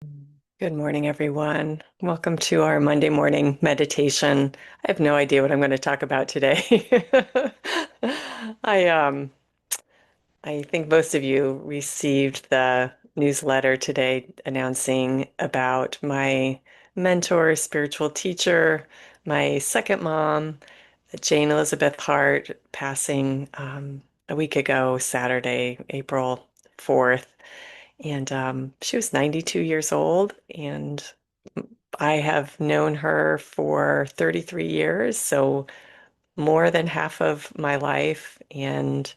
Good morning, everyone. Welcome to our Monday morning meditation. I have no idea what I'm going to talk about today. I um I think most of you received the newsletter today announcing about my mentor, spiritual teacher, my second mom, Jane Elizabeth Hart, passing a week ago, Saturday, April 4th. And she was 92 years old, and I have known her for 33 years, so more than half of my life, and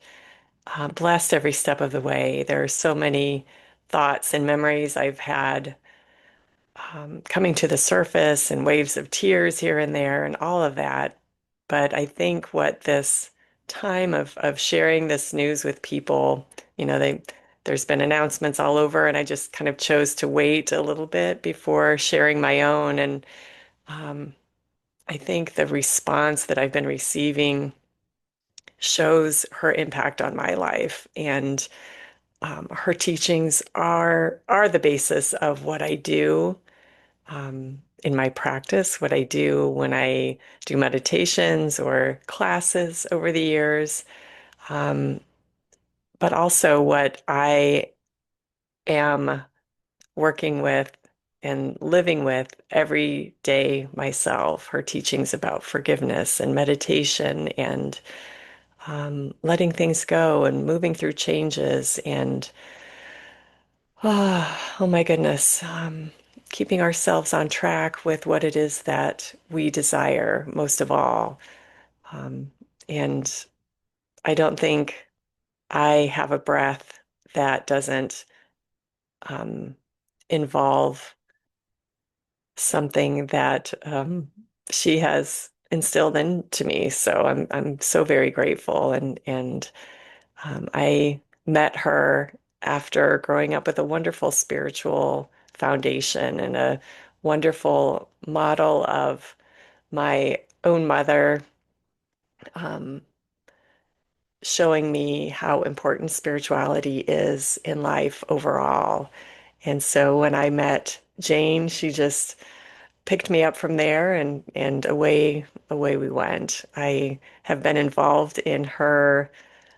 blessed every step of the way. There are so many thoughts and memories I've had coming to the surface and waves of tears here and there and all of that. But I think what this time of sharing this news with people, there's been announcements all over, and I just kind of chose to wait a little bit before sharing my own. And um, I think the response that I've been receiving shows her impact on my life, and her teachings are the basis of what I do in my practice, what I do when I do meditations or classes over the years, um, but also what I am working with and living with every day myself. Her teachings about forgiveness and meditation and letting things go and moving through changes and oh my goodness, keeping ourselves on track with what it is that we desire most of all. Um, and I don't think I have a breath that doesn't um, involve something that she has instilled into me. So I'm so very grateful, and I met her after growing up with a wonderful spiritual foundation and a wonderful model of my own mother, um, showing me how important spirituality is in life overall. And so when I met Jane, she just picked me up from there, and away we went. I have been involved in her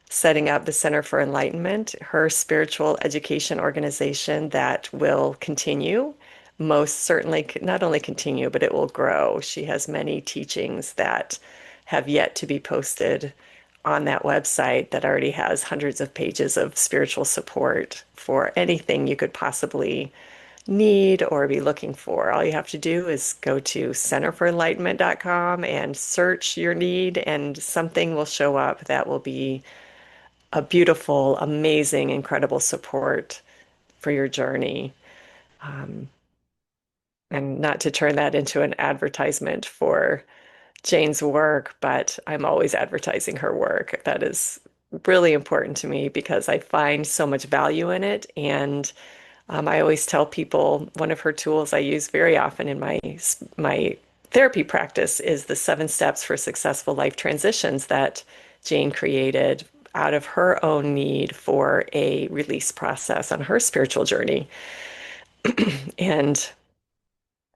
setting up the Center for Enlightenment, her spiritual education organization that will continue, most certainly not only continue, but it will grow. She has many teachings that have yet to be posted on that website that already has hundreds of pages of spiritual support for anything you could possibly need or be looking for. All you have to do is go to centerforenlightenment.com and search your need, and something will show up that will be a beautiful, amazing, incredible support for your journey. Um, and not to turn that into an advertisement for Jane's work, but I'm always advertising her work. That is really important to me because I find so much value in it. And I always tell people one of her tools I use very often in my therapy practice is the 7 steps for successful life transitions that Jane created out of her own need for a release process on her spiritual journey. And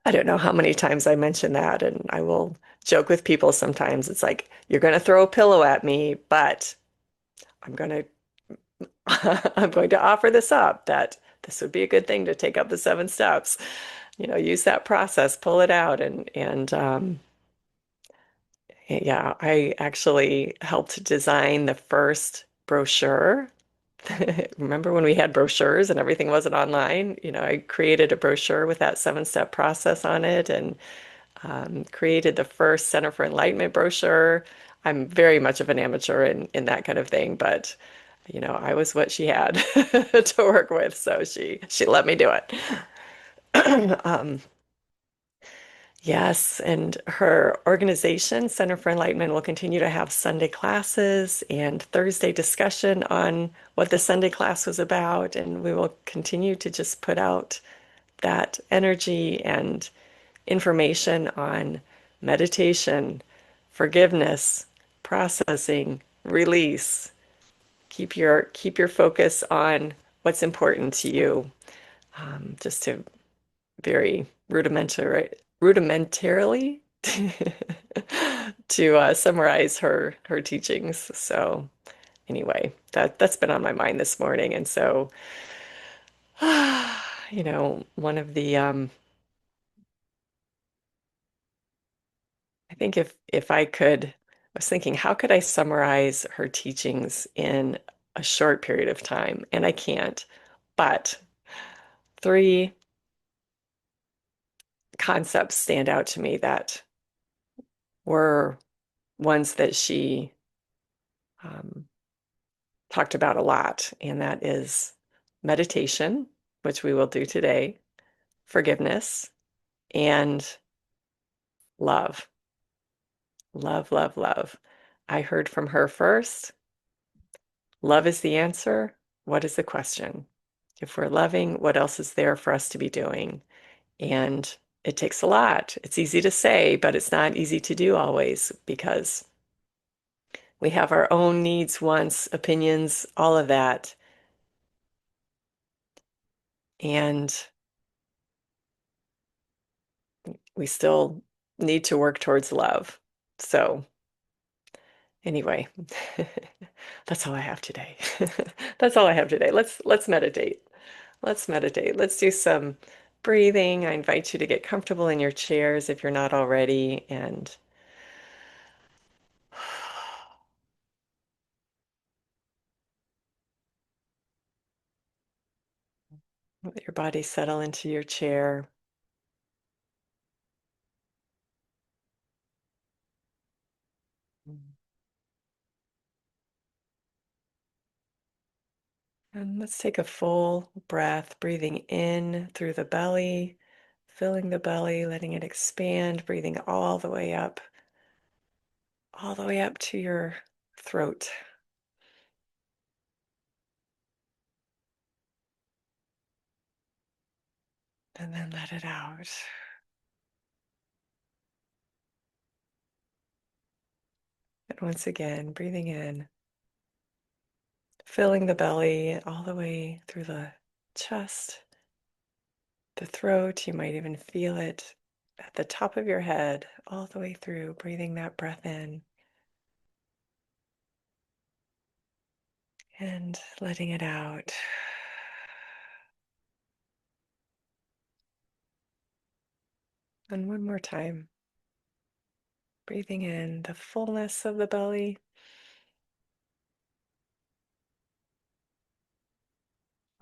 I don't know how many times I mention that, and I will joke with people sometimes. It's like, you're going to throw a pillow at me, but I'm going to I'm going to offer this up that this would be a good thing to take up the 7 steps. Use that process, pull it out, and yeah, I actually helped design the first brochure. Remember when we had brochures and everything wasn't online? I created a brochure with that 7 step process on it, and created the first Center for Enlightenment brochure. I'm very much of an amateur in that kind of thing, but I was what she had to work with, so she let me do it. Um, yes, and her organization, Center for Enlightenment, will continue to have Sunday classes and Thursday discussion on what the Sunday class was about, and we will continue to just put out that energy and information on meditation, forgiveness, processing, release. Keep your focus on what's important to you. Just to very rudimentarily to summarize her teachings. So anyway, that's been on my mind this morning, and so one of the I think if I could, I was thinking, how could I summarize her teachings in a short period of time? And I can't, but three concepts stand out to me that were ones that she um, talked about a lot, and that is meditation, which we will do today, forgiveness, and love. Love, love, love. I heard from her first. Love is the answer. What is the question? If we're loving, what else is there for us to be doing? And it takes a lot. It's easy to say, but it's not easy to do always because we have our own needs, wants, opinions, all of that. And we still need to work towards love. So, anyway, that's all I have today. That's all I have today. Let's meditate. Let's meditate. Let's do some breathing. I invite you to get comfortable in your chairs if you're not already, and let your body settle into your chair. And let's take a full breath, breathing in through the belly, filling the belly, letting it expand, breathing all the way up to your throat. And then let it out. And once again, breathing in, filling the belly all the way through the chest, the throat. You might even feel it at the top of your head, all the way through, breathing that breath in and letting it out. And one more time, breathing in the fullness of the belly,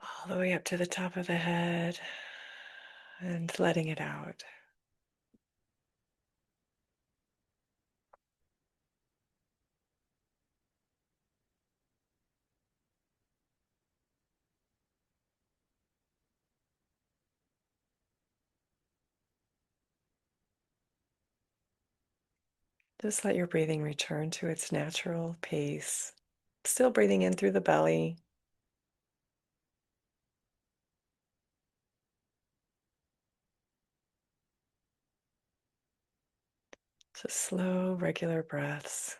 all the way up to the top of the head, and letting it out. Just let your breathing return to its natural pace. Still breathing in through the belly. Just slow, regular breaths.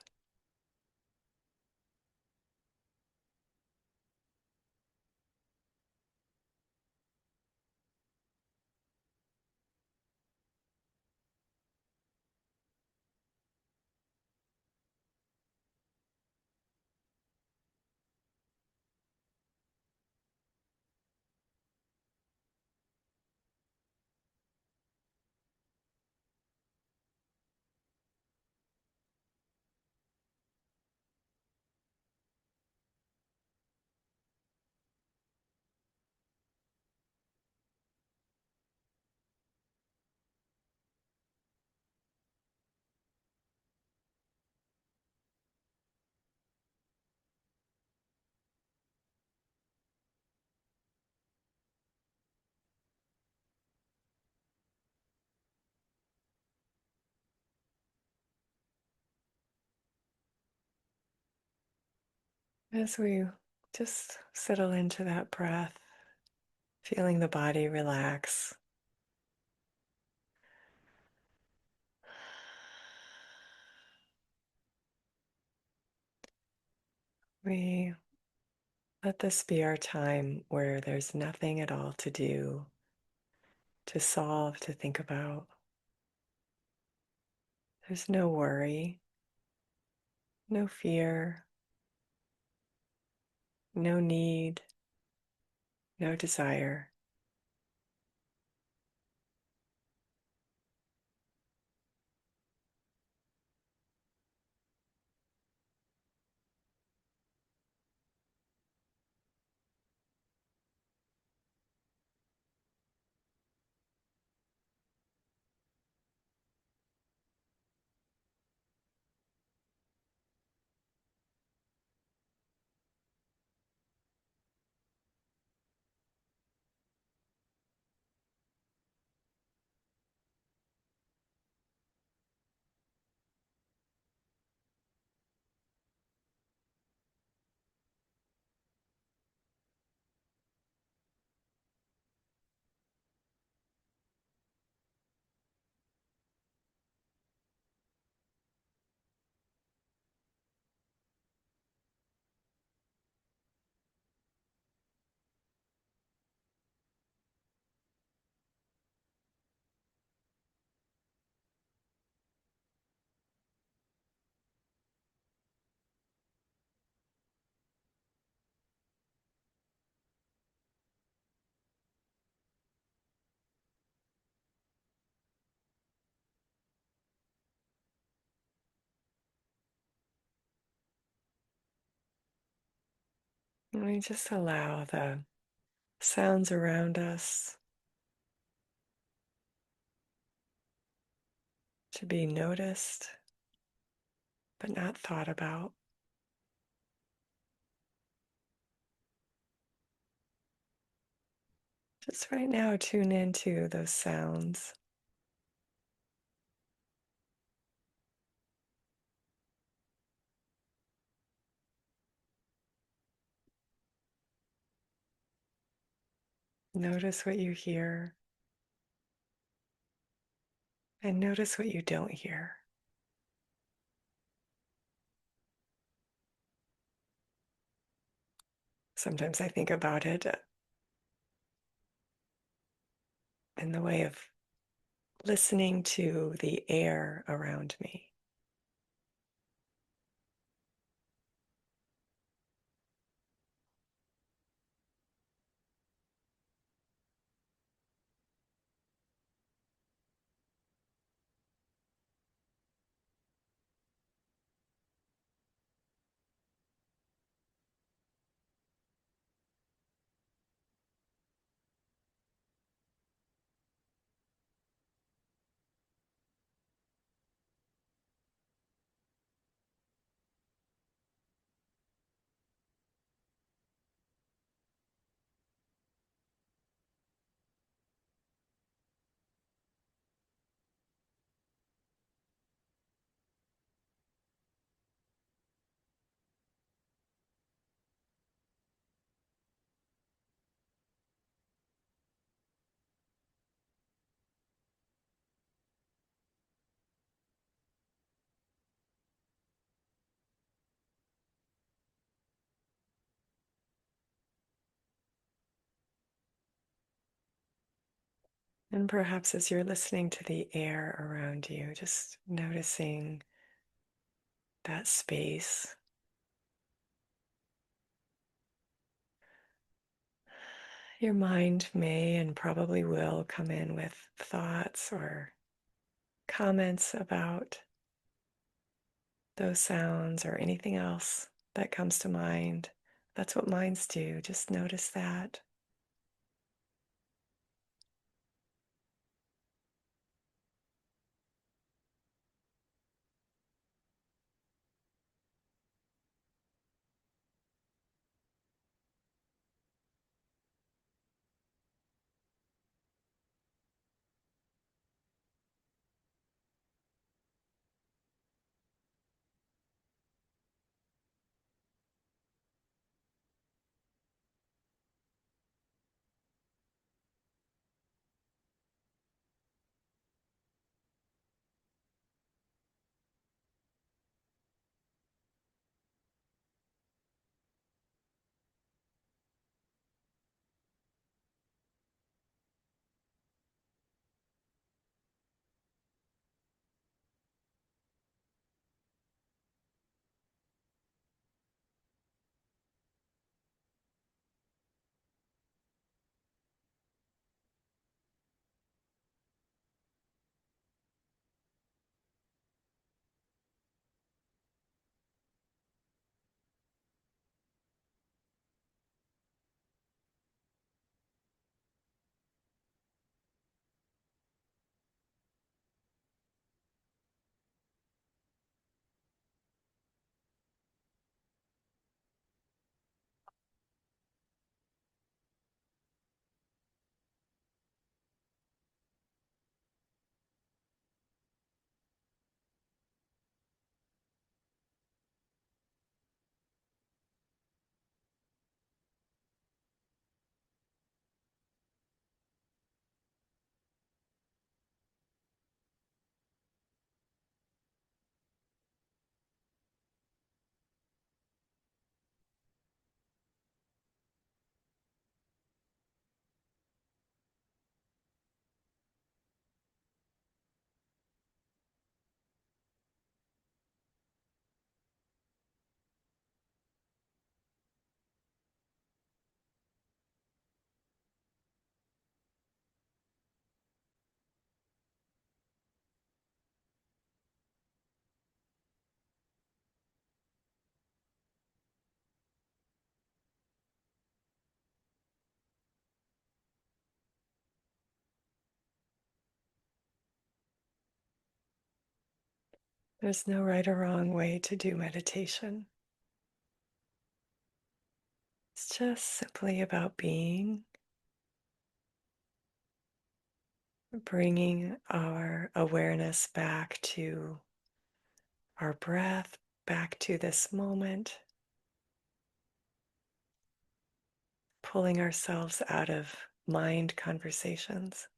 As we just settle into that breath, feeling the body relax. We let this be our time where there's nothing at all to do, to solve, to think about. There's no worry, no fear, no need, no desire. And we just allow the sounds around us to be noticed, but not thought about. Just right now, tune into those sounds. Notice what you hear and notice what you don't hear. Sometimes I think about it in the way of listening to the air around me. And perhaps as you're listening to the air around you, just noticing that space. Your mind may and probably will come in with thoughts or comments about those sounds or anything else that comes to mind. That's what minds do. Just notice that. There's no right or wrong way to do meditation. It's just simply about being, bringing our awareness back to our breath, back to this moment, pulling ourselves out of mind conversations.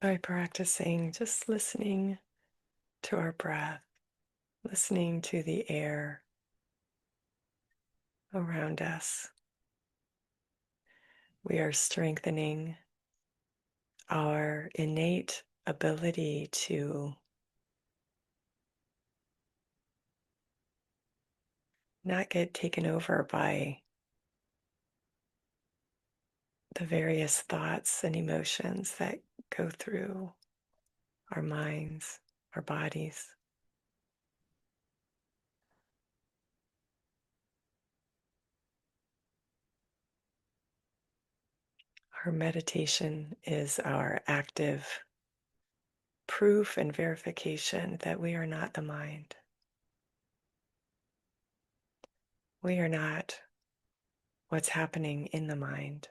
By practicing just listening to our breath, listening to the air around us, we are strengthening our innate ability to not get taken over by the various thoughts and emotions that go through our minds, our bodies. Our meditation is our active proof and verification that we are not the mind. We are not what's happening in the mind.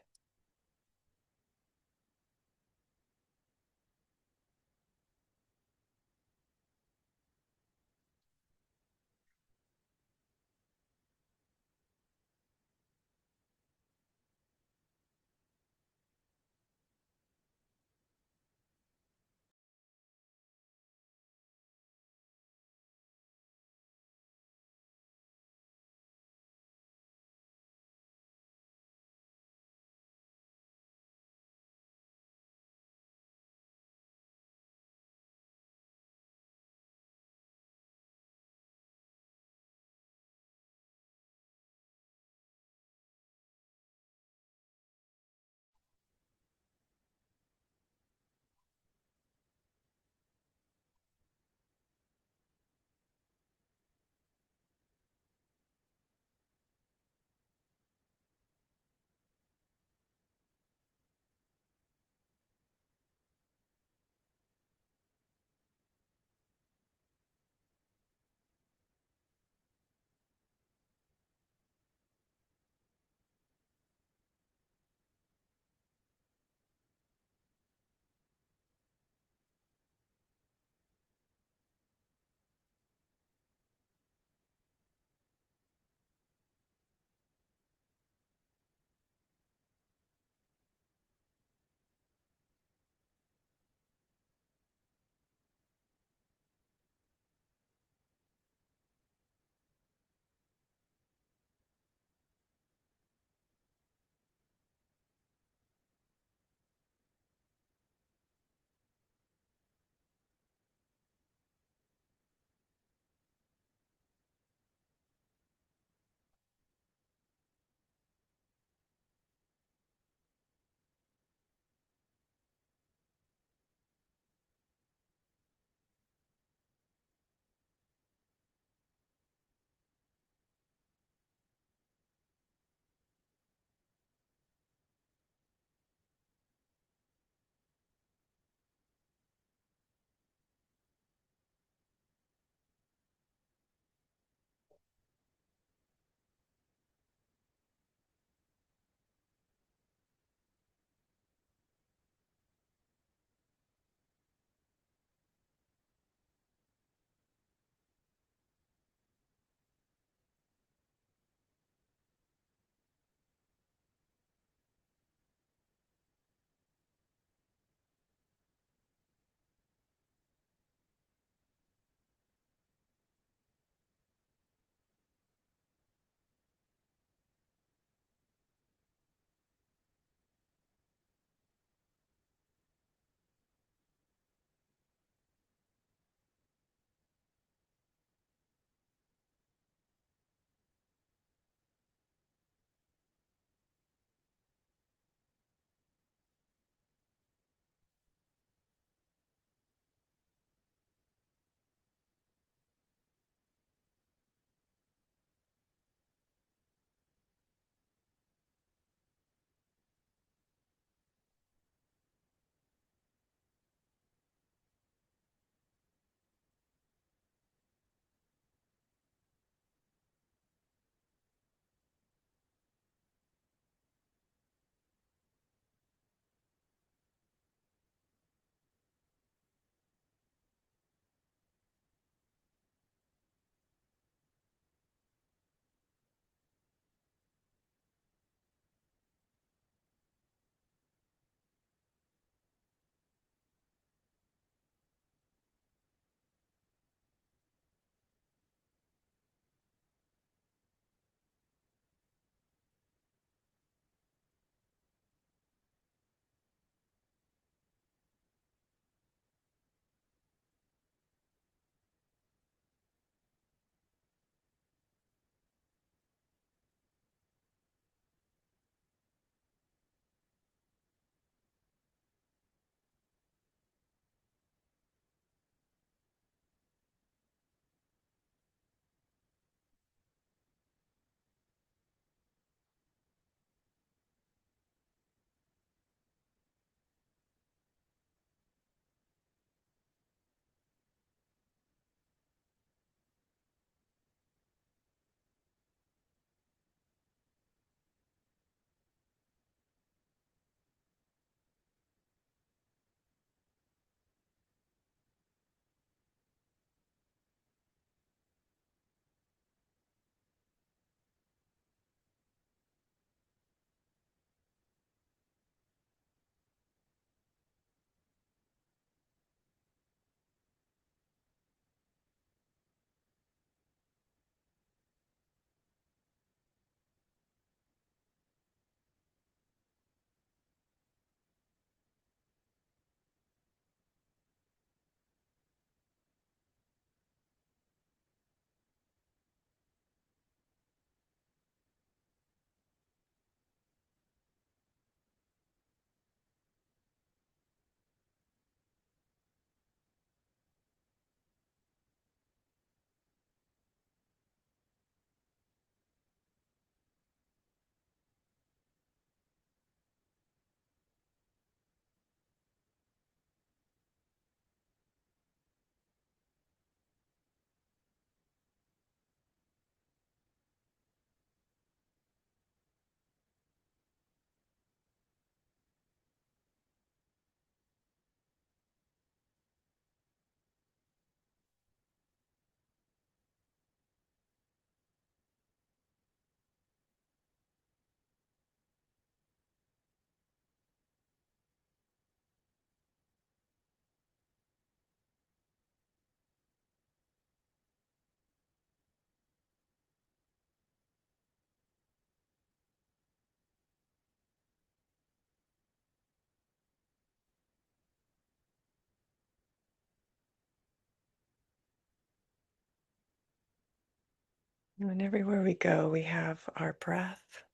And everywhere we go, we have our breath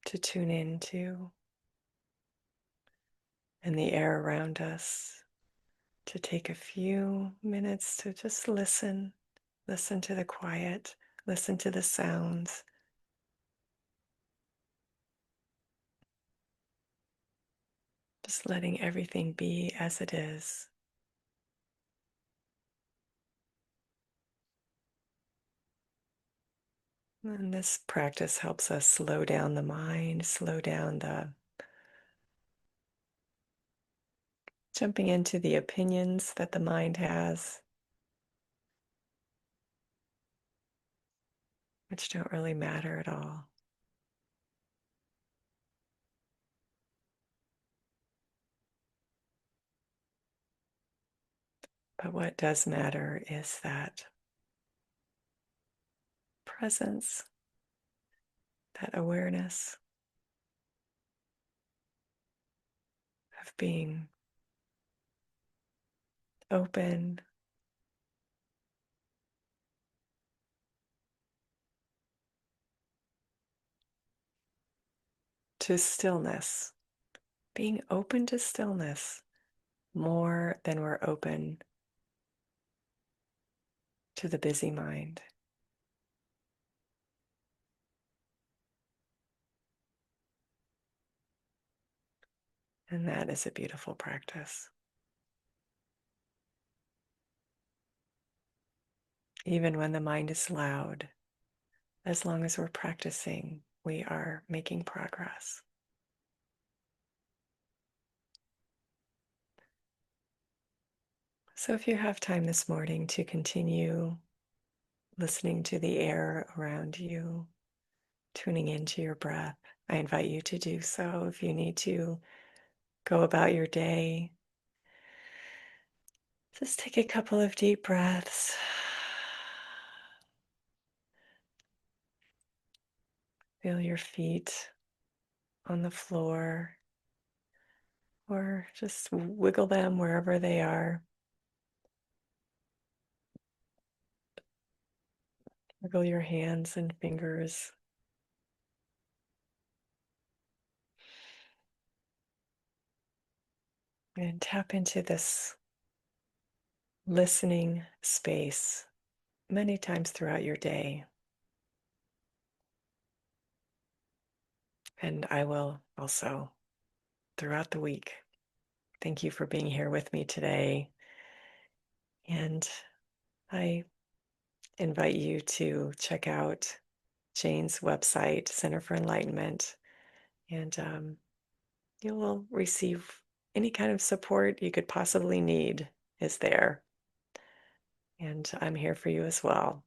to tune into and the air around us, to take a few minutes to just listen, listen to the quiet, listen to the sounds, just letting everything be as it is. And this practice helps us slow down the mind, slow down the jumping into the opinions that the mind has, which don't really matter at all. But what does matter is that presence, that awareness of being open to stillness, being open to stillness more than we're open to the busy mind. And that is a beautiful practice. Even when the mind is loud, as long as we're practicing, we are making progress. So if you have time this morning to continue listening to the air around you, tuning into your breath, I invite you to do so. If you need to go about your day, just take a couple of deep breaths. Feel your feet on the floor, or just wiggle them wherever they are. Wiggle your hands and fingers. And tap into this listening space many times throughout your day. And I will also throughout the week. Thank you for being here with me today. And I invite you to check out Jane's website, Center for Enlightenment, and you will receive any kind of support you could possibly need is there. And I'm here for you as well.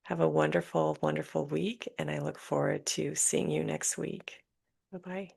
Have a wonderful, wonderful week, and I look forward to seeing you next week. Bye-bye.